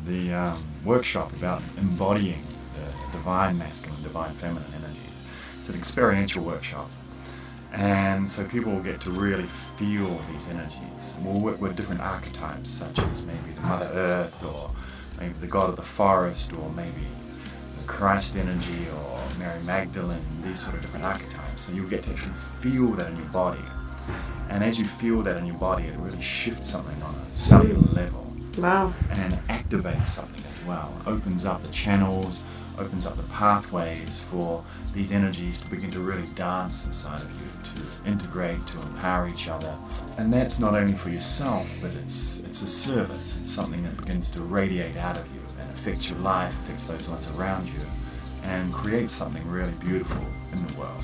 the workshop about embodying the divine masculine, divine feminine energies. It's an experiential workshop. And so people will get to really feel these energies. We'll work with different archetypes, such as maybe the Mother Earth, or maybe the God of the Forest, or maybe the Christ energy, or Mary Magdalene, these sort of different archetypes. So you'll get to actually feel that in your body. And as you feel that in your body, it really shifts something on a cellular level. Wow. And activates something as well. Opens up the channels, opens up the pathways for these energies to begin to really dance inside of you, to integrate, to empower each other. And that's not only for yourself, but it's a service. It's something that begins to radiate out of you and affects your life, affects those ones around you, and creates something really beautiful in the world.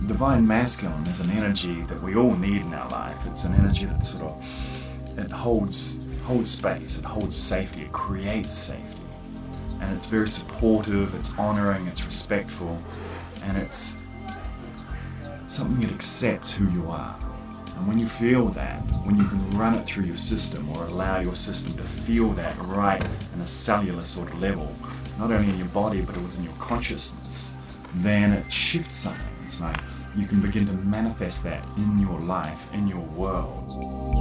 Divine masculine is an energy that we all need in our life. It's an energy that sort of, it holds space, it holds safety, it creates safety. And it's very supportive, it's honouring, it's respectful, and it's something that accepts who you are. And when you feel that, when you can run it through your system, or allow your system to feel that right in a cellular sort of level, not only in your body but within your consciousness, then it shifts something. It's like you can begin to manifest that in your life, in your world.